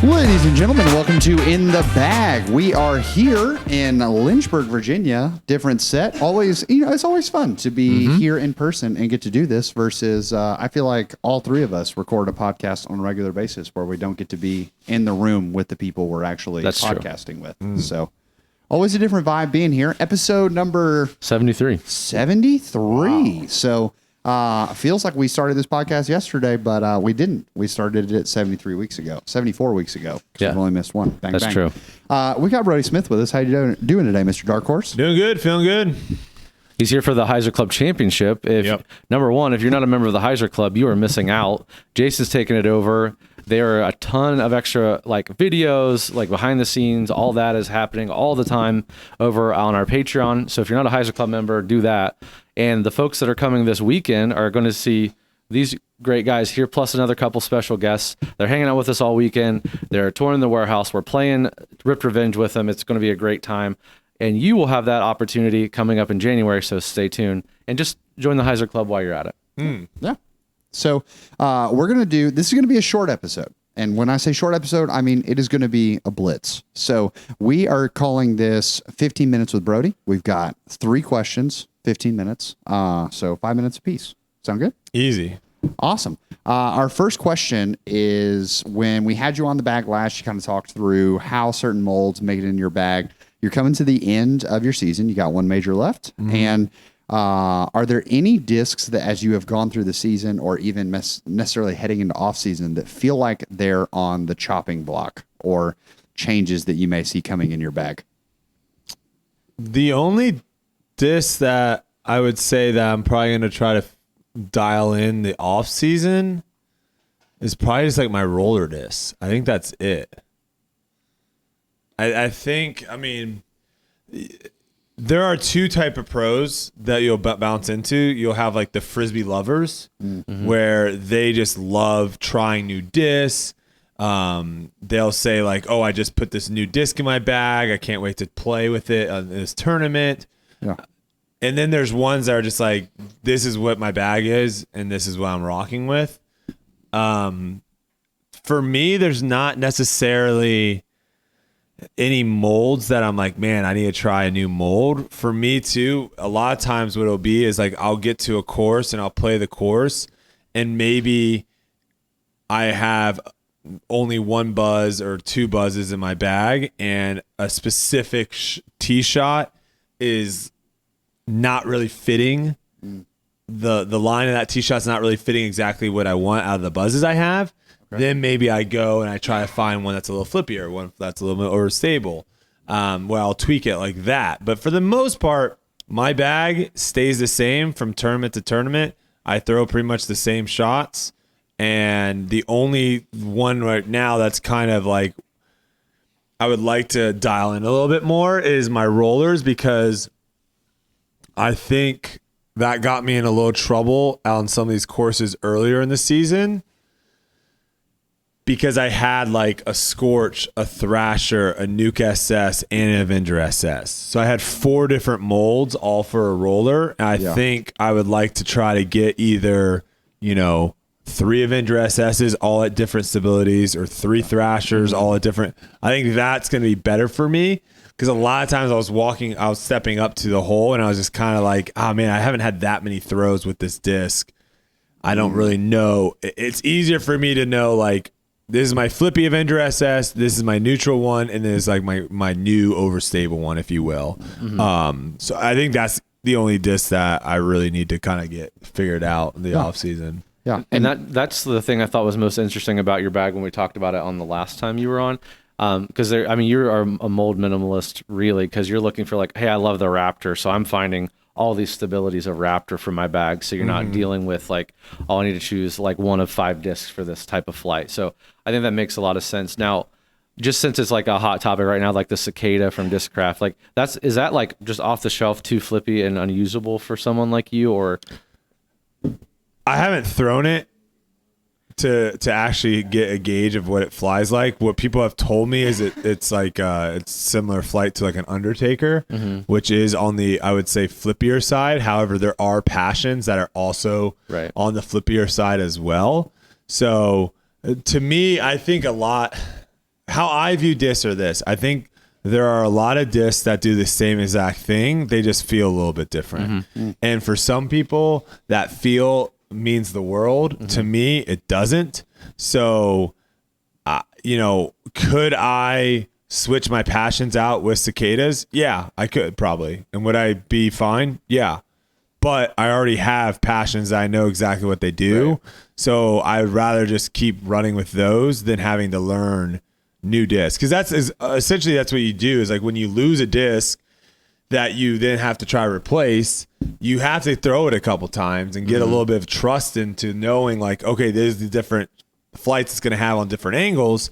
Ladies and gentlemen, welcome to In the Bag. We are here in Lynchburg, Virginia. Different set. Always, it's always fun to be here in person and get to do this versus I feel like all three of us record a podcast on a regular basis where we don't get to be in the room with the people we're actually podcasting with. So always a different vibe being here. Episode number 73. 73. Wow. So feels like we started this podcast yesterday, but we didn't. We started it 74 weeks ago. Yeah. We've only missed one. Bang, That's bang. true. We got Brodie Smith with us. How you doing today, Mr. Dark Horse? Doing good, feeling good. He's here for the Heiser Club Championship. Number one, if you're not a member of the Heiser Club, you are missing out. Jason's taking it over. There are a ton of extra videos, behind the scenes. All that is happening all the time over on our Patreon. So if you're not a Heiser Club member, do that. And the folks that are coming this weekend are going to see these great guys here, plus another couple special guests. They're hanging out with us all weekend. They're touring the warehouse. We're playing Ripped Revenge with them. It's going to be a great time. And you will have that opportunity coming up in January, so stay tuned. And just join the Heiser Club while you're at it. Yeah. So we're going to do, this is going to be a short episode. And when I say short episode, I mean it is going to be a blitz. So we are calling this 15 Minutes with Brodie. We've got 3 questions, 15 minutes. So 5 minutes apiece. Sound good? Easy. Awesome. Our first question is, when we had you on the bag last, you kind of talked through how certain molds make it in your bag. You're coming to the end of your season. You got one major left. And are there any discs that, as you have gone through the season or even necessarily heading into off season, that feel like they're on the chopping block, or changes that you may see coming in your bag? The only disc that I would say that I'm probably going to try to dial in the off season is probably just my roller disc. I think that's it. I think, there are 2 type of pros that you'll bounce into. You'll have the Frisbee lovers, where they just love trying new discs. They'll say oh, I just put this new disc in my bag. I can't wait to play with it on this tournament. Yeah. And then there's ones that are just this is what my bag is, and this is what I'm rocking with. For me, there's not necessarily any molds that I'm man, I need to try a new mold. For me too, a lot of times what it'll be is I'll get to a course and I'll play the course, and maybe I have only 1 buzz or 2 buzzes in my bag, and a specific tee shot is not really fitting. The line of that tee shot's not really fitting exactly what I want out of the buzzes I have. Okay. Then maybe I go and I try to find one that's a little flippier, one that's a little bit more stable. Where I'll tweak it like that. But for the most part, my bag stays the same from tournament to tournament. I throw pretty much the same shots. And the only one right now that's kind of I would like to dial in a little bit more is my rollers, because I think that got me in a little trouble on some of these courses earlier in the season, because I had a Scorch, a Thrasher, a Nuke SS, and an Avenger SS. So I had 4 different molds, all for a roller. And I think I would like to try to get either, 3 Avenger SSs, all at different stabilities, or 3 Thrashers, all at different. I think that's going to be better for me, because a lot of times I was stepping up to the hole, and I was just kind of oh man, I haven't had that many throws with this disc. I don't really know. It's easier for me to know this is my flippy Avenger SS, this is my neutral one, and this is my new overstable one, if you will. So I think that's the only disc that I really need to kind of get figured out in the off season. Yeah. And that's the thing I thought was most interesting about your bag when we talked about it on the last time you were on. Because you are a mold minimalist, really, because you're looking for hey, I love the Raptor, so I'm finding all these stabilities of Raptor for my bag, so you're not dealing with oh, I need to choose 1 of 5 discs for this type of flight. So I think that makes a lot of sense. Now, just since it's a hot topic right now, the Cicada from Discraft, is that just off the shelf, too flippy and unusable for someone like you, or? I haven't thrown it to actually get a gauge of what it flies like. What people have told me is it's it's similar flight to an Undertaker, which is on the, I would say, flippier side. However, there are Passions that are also on the flippier side as well. So to me, I think a lot how I view discs are this. I think there are a lot of discs that do the same exact thing. They just feel a little bit different. And for some people, that feel means the world. To me, it doesn't. So, could I switch my passions out with cicadas? Yeah, I could probably. And would I be fine? Yeah. But I already have passions that I know exactly what they do. Right. So I would rather just keep running with those than having to learn new discs. Because essentially that's what you do is like when you lose a disc that you then have to try to replace, you have to throw it a couple times and get a little bit of trust into knowing like, okay, there's the different flights it's going to have on different angles.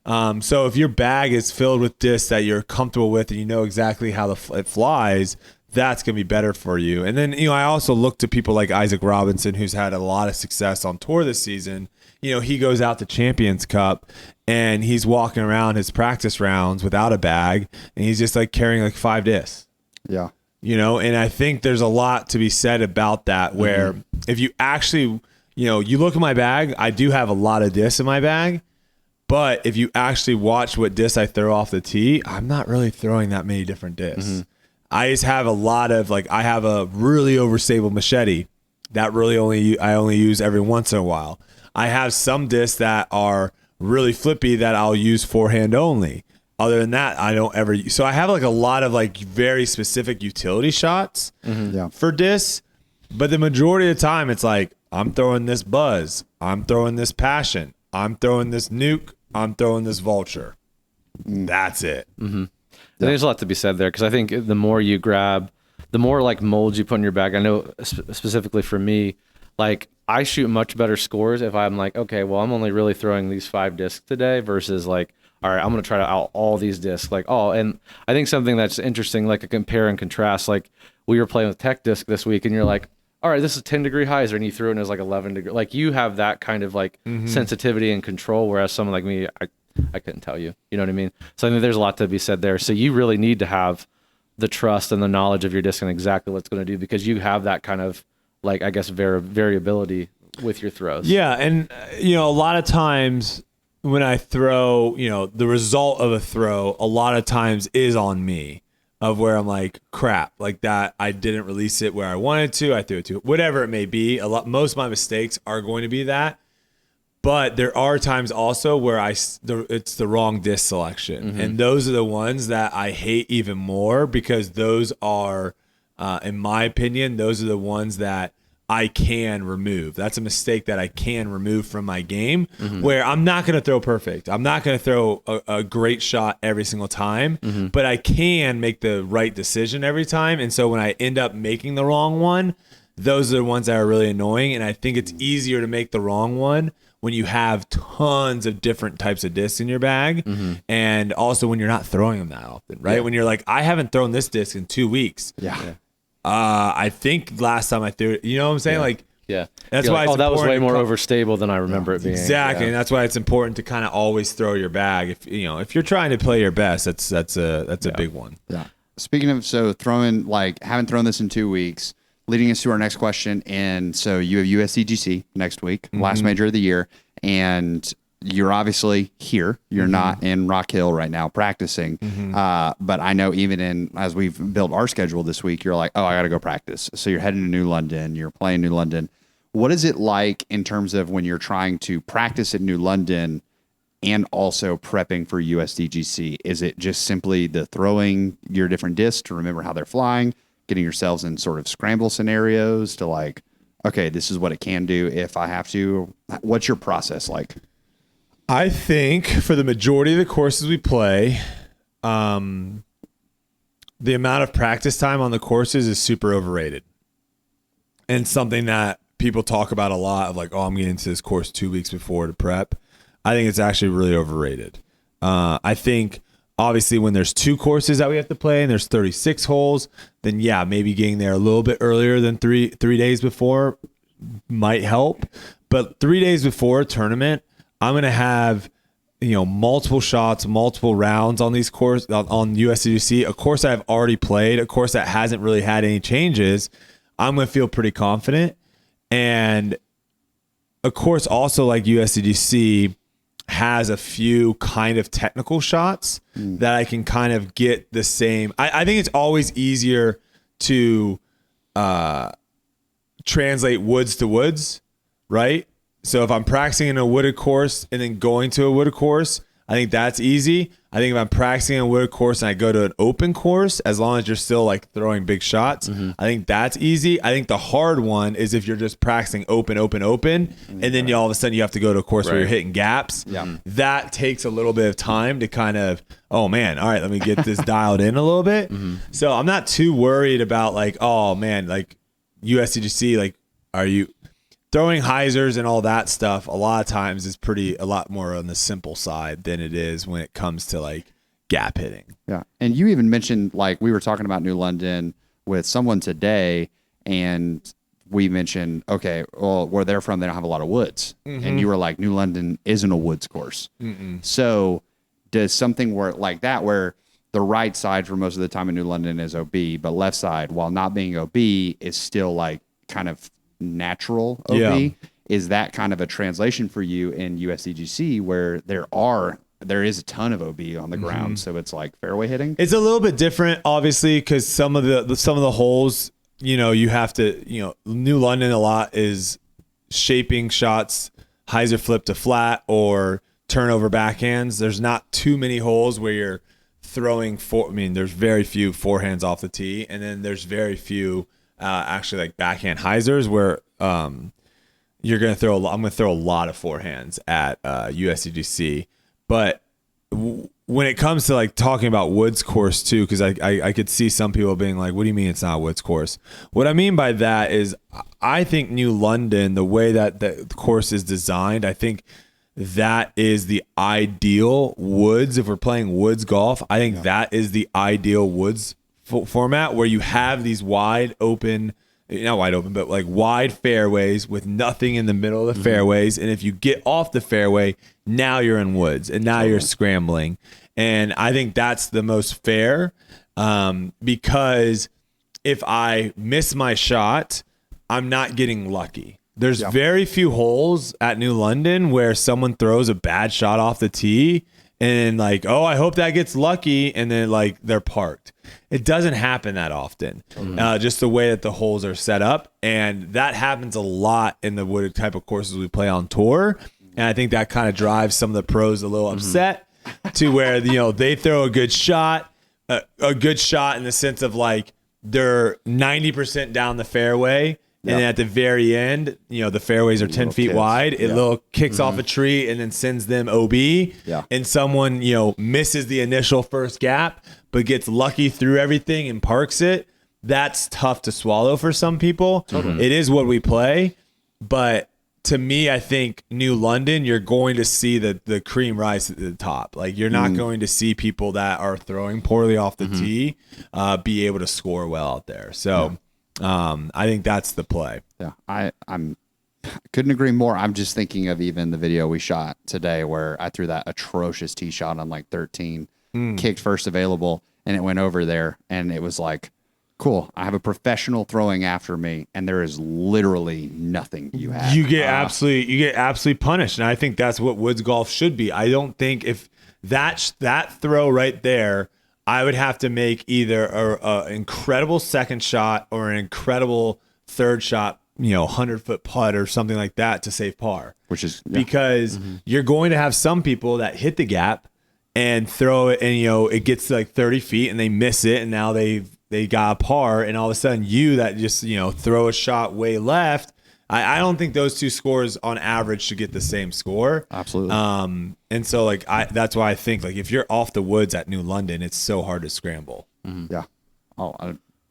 So if your bag is filled with discs that you're comfortable with and you know exactly how it flies, that's going to be better for you. And then, I also look to people like Isaac Robinson, who's had a lot of success on tour this season. He goes out to Champions Cup and he's walking around his practice rounds without a bag and he's just like carrying like 5 discs. Yeah. And I think there's a lot to be said about that where if you actually, you look at my bag, I do have a lot of discs in my bag. But if you actually watch what discs I throw off the tee, I'm not really throwing that many different discs. I just have a lot of I have a really overstable machete that really I only use every once in a while. I have some discs that are really flippy that I'll use forehand only. Other than that, I don't ever. So I have a lot of very specific utility shots for discs. But the majority of the time, it's I'm throwing this buzz, I'm throwing this passion, I'm throwing this nuke, I'm throwing this vulture. That's it. There's a lot to be said there because I think the more you grab, the more molds you put in your bag. I know specifically for me, I shoot much better scores if I'm okay, well, I'm only really throwing these 5 discs today versus all right, I'm going to try to out all these discs. And I think something that's interesting, a compare and contrast, we were playing with Tech Disc this week and you're all right, this is 10-degree hyzer, and you threw it as 11 degree. You have that kind of sensitivity and control, whereas someone like me, I couldn't tell you. You know what I mean? So I think there's a lot to be said there. So you really need to have the trust and the knowledge of your disc and exactly what it's going to do because you have that kind of I guess variability with your throws. Yeah, and a lot of times when I throw, the result of a throw a lot of times is on me. Of where I'm crap, that I didn't release it where I wanted to, I threw it to whatever it may be. Most of my mistakes are going to be that, but there are times also where it's the wrong disc selection, and those are the ones that I hate even more because those are, in my opinion, those are the ones that I can remove. That's a mistake that I can remove from my game where I'm not going to throw perfect. I'm not going to throw a great shot every single time, but I can make the right decision every time. And so when I end up making the wrong one, those are the ones that are really annoying. And I think it's easier to make the wrong one when you have tons of different types of discs in your bag. And also when you're not throwing them that often, right? Yeah. When you're I haven't thrown this disc in 2 weeks. Yeah. I think last time I threw it, you know what I'm saying? Yeah. That's why it's that was way more overstable than I remember it being. Exactly. Yeah. And that's why it's important to kind of always throw your bag. If you're trying to play your best, that's a big one. Yeah. Speaking of, throwing, haven't thrown this in 2 weeks, leading us to our next question. And so you have USDGC next week, last major of the year. And you're obviously here. You're not in Rock Hill right now practicing. But I know even as we've built our schedule this week, you're I got to go practice. So you're heading to New London. You're playing New London. What is it like in terms of when you're trying to practice at New London and also prepping for USDGC? Is it just simply the throwing your different discs to remember how they're flying, getting yourselves in sort of scramble scenarios to okay, this is what it can do if I have to? What's your process like? I think for the majority of the courses we play, the amount of practice time on the courses is super overrated. And something that people talk about a lot of I'm getting into this course 2 weeks before to prep. I think it's actually really overrated. I think obviously when there's 2 courses that we have to play and there's 36 holes, then yeah, maybe getting there a little bit earlier than three days before might help. But 3 days before a tournament, I'm going to have, multiple shots, multiple rounds on these course on USDC, a course I've already played, a course that hasn't really had any changes. I'm going to feel pretty confident. And a course also like USDC, has a few kind of technical shots that I can kind of get the same. I think it's always easier to translate woods to woods, right? So if I'm practicing in a wooded course and then going to a wooded course, I think that's easy. I think if I'm practicing in a wooded course and I go to an open course, as long as you're still like throwing big shots, I think that's easy. I think the hard one is if you're just practicing open, and then all of a sudden you have to go to a course where you're hitting gaps. Yeah. That takes a little bit of time to kind of, oh man, all right, let me get this dialed in a little bit. So I'm not too worried about like, oh man, like USDC, like, are you throwing hyzers and all that stuff? A lot of times is a lot more on the simple side than it is when it comes to like gap hitting. Yeah. And you even mentioned, like, we were talking about New London with someone today, and we mentioned, okay, well, where they're from, they don't have a lot of woods. And you were like, New London isn't a woods course. So does something like that, where the right side for most of the time in New London is OB, but left side, while not being OB, is still like kind of natural OB. Yeah. Is that kind of a translation for you in USDGC, where there is a ton of OB on the ground, so it's like fairway hitting? It's a little bit different, obviously, because some of the holes, you have to, New London a lot is shaping shots, hyzer flip to flat or turnover backhands. There's not too many holes where you're throwing there's very few forehands off the tee, and then there's very few actually like backhand hyzers where you're going to throw I'm going to throw a lot of forehands at USDGC. But when it comes to like talking about woods course too, because I could see some people being like, what do you mean it's not a woods course? What I mean by that is I think New London, the way that the course is designed, I think that is the ideal woods. If we're playing woods golf, I think that is the ideal woods format, where you have these wide open, not wide open, but like wide fairways with nothing in the middle of the fairways. And if you get off the fairway, now you're in woods and now you're scrambling. And I think that's the most fair, because if I miss my shot, I'm not getting lucky. There's very few holes at New London where someone throws a bad shot off the tee and like, oh, I hope that gets lucky, and then like they're parked. It doesn't happen that often, just the way that the holes are set up. And that happens a lot in the wooded type of courses we play on tour. And I think that kind of drives some of the pros a little upset to where, they throw a good shot in the sense of like they're 90% down the fairway. And then at the very end, the fairways are 10 feet wide. It little kicks off a tree and then sends them OB. Yeah. And someone, misses the initial first gap, but gets lucky through everything and parks it. That's tough to swallow for some people. It is what we play. But to me, I think New London, you're going to see the cream rise at the top. Like, you're not going to see people that are throwing poorly off the tee be able to score well out there. So I think that's the play. Yeah, I'm couldn't agree more. I'm just thinking of even the video we shot today where I threw that atrocious tee shot on like 13, kicked first available, and it went over there, and it was like, cool, I have a professional throwing after me, and there is literally nothing you have. You get absolutely punished, and I think that's what woods golf should be. I don't think if that throw right there, I would have to make either an incredible second shot or an incredible third shot, 100-foot putt or something like that to save par. Which is because you're going to have some people that hit the gap and throw it, and it gets to like 30 feet and they miss it, and now they got a par, and all of a sudden you that just throw a shot way left. I don't think those two scores on average should get the same score. Absolutely. And so like that's why I think like if you're off the woods at New London, it's so hard to scramble. Yeah. Oh,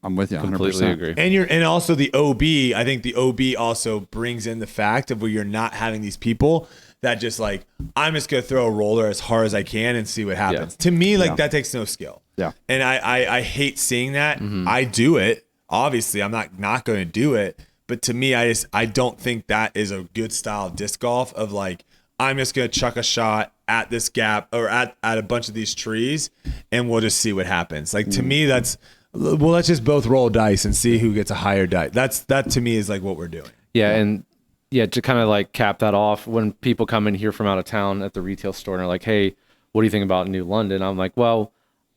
I'm with you. 100%. Completely agree. And also the OB. I think the OB also brings in the fact of where you're not having these people that just like, I'm just gonna throw a roller as hard as I can and see what happens. To me, like that takes no skill. Yeah. And I hate seeing that. I do it. Obviously, I'm not going to do it. But to me, I don't think that is a good style of disc golf of like, I'm just going to chuck a shot at this gap or at a bunch of these trees and we'll just see what happens. Like to me, let's just both roll dice and see who gets a higher die. That to me is like what we're doing. Yeah. And to kind of like cap that off, when people come in here from out of town at the retail store and are like, hey, what do you think about New London? I'm like, well,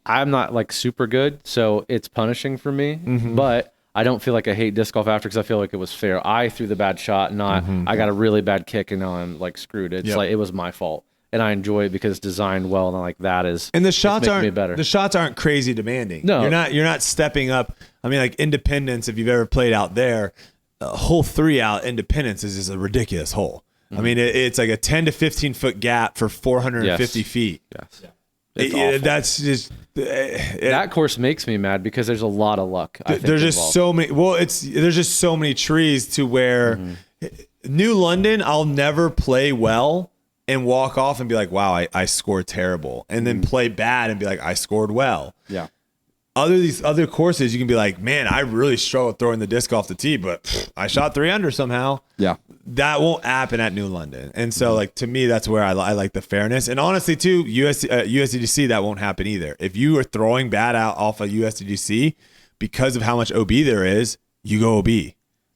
I'm not like super good, so it's punishing for me, but I don't feel like I hate disc golf after, because I feel like it was fair. I threw the bad shot, not I got a really bad kick and now I'm like screwed. It's like it was my fault, and I enjoy it because it's designed well, and I'm like, that is, and the shots aren't better. The shots aren't crazy demanding. No, you're not stepping up. I mean, like Independence, if you've ever played out there, hole 3 out Independence is just a ridiculous hole. I mean, it's like a 10 to 15 foot gap for 450 feet. Yes. That's just that course makes me mad because there's a lot of luck. I think there's just so many. Well, there's just so many trees to where New London, I'll never play well and walk off and be like, wow, I scored terrible, and then play bad and be like, I scored well. Yeah. These other courses, you can be like, man, I really struggled throwing the disc off the tee, but I shot 3 under somehow. Yeah. That won't happen at New London. And so, like, to me, that's where I like the fairness. And honestly, too, USDC, that won't happen either. If you are throwing bad out off of USDC, because of how much OB there is, you go OB.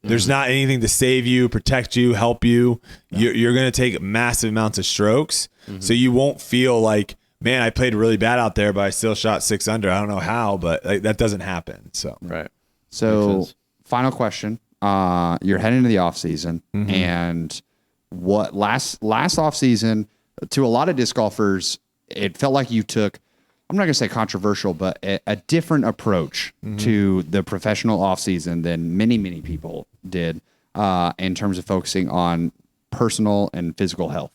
There's not anything to save you, protect you, help you. You're going to take massive amounts of strokes. So you won't feel like, man, I played really bad out there, but I still shot 6 under. I don't know how, but like, that doesn't happen. So right. So final question. You're heading into the off season, and what last off season, to a lot of disc golfers, it felt like you took, I'm not going to say controversial, but a different approach to the professional off season than many people did, in terms of focusing on personal and physical health.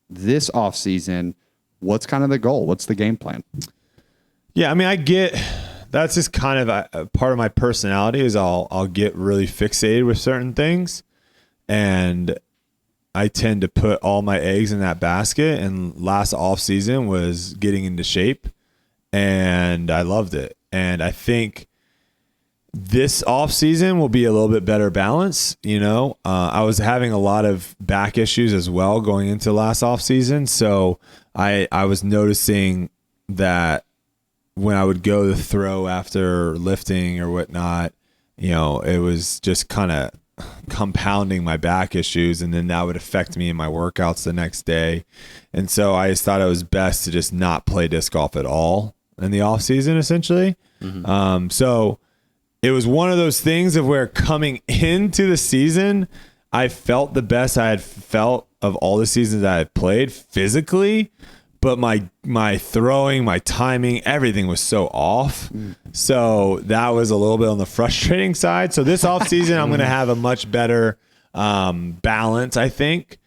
This off season, what's kind of the goal? What's the game plan? Yeah, I mean, I get that's just kind of a part of my personality is I'll get really fixated with certain things, and I tend to put all my eggs in that basket. And last off season was getting into shape, and I loved it. And I think this off season will be a little bit better balance. I was having a lot of back issues as well going into last off season, so I was noticing that when I would go to throw after lifting or whatnot, it was just kind of compounding my back issues, and then that would affect me in my workouts the next day. And so I just thought it was best to just not play disc golf at all in the off season, essentially. So it was one of those things of where coming into the season, I felt the best I had felt of all the seasons that I had played physically, but my throwing, my timing, everything was so off. So that was a little bit on the frustrating side. So this off season, I'm going to have a much better balance, I think,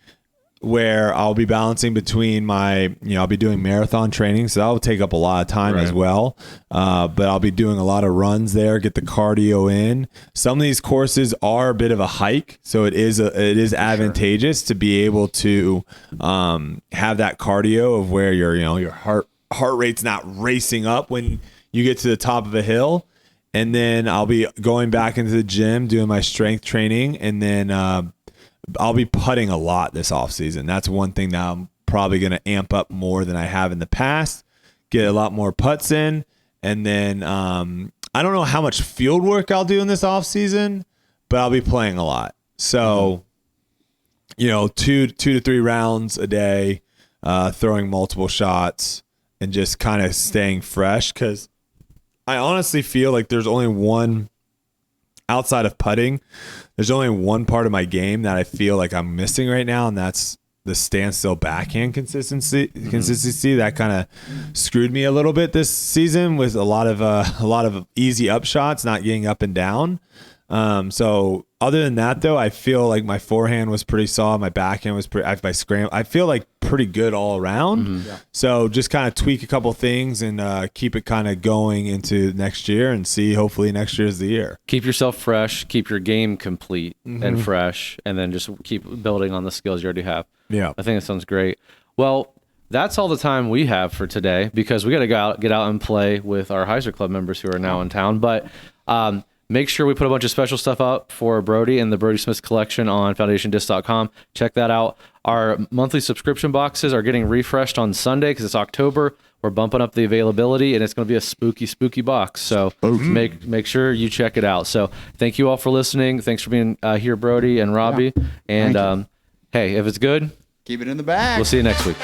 where I'll be balancing between I'll be doing marathon training, so that will take up a lot of time as well. But I'll be doing a lot of runs there, get the cardio in. Some of these courses are a bit of a hike, so it is advantageous to be able to have that cardio of where your heart rate's not racing up when you get to the top of a hill. And then I'll be going back into the gym, doing my strength training, and then I'll be putting a lot this off season. That's one thing that I'm probably going to amp up more than I have in the past. Get a lot more putts in, and then I don't know how much field work I'll do in this off season, but I'll be playing a lot. So, 2 to 3 rounds a day, throwing multiple shots, and just kind of staying fresh. Because I honestly feel like there's only one. Outside of putting, there's only one part of my game that I feel like I'm missing right now, and that's the standstill backhand consistency. That kind of screwed me a little bit this season with a lot of easy up shots, not getting up and down. So other than that, though, I feel like my forehand was pretty solid. My backhand was pretty. My scramble, I feel like pretty good all around. So just kind of tweak a couple things and keep it kind of going into next year, and see hopefully next year is the year. Keep yourself fresh, keep your game complete and fresh, and then just keep building on the skills you already have. Yeah, I think that sounds great. Well, that's all the time we have for today, because we got to get out and play with our Heiser Club members who are now in town. But make sure we put a bunch of special stuff up for Brodie and the Brodie Smith collection on foundationdisc.com. Check that out. Our monthly subscription boxes are getting refreshed on Sunday because it's October. We're bumping up the availability, and it's going to be a spooky box. So make sure you check it out. So thank you all for listening. Thanks for being here, Brodie and Robbie. And hey, if it's good, keep it in the bag. We'll see you next week.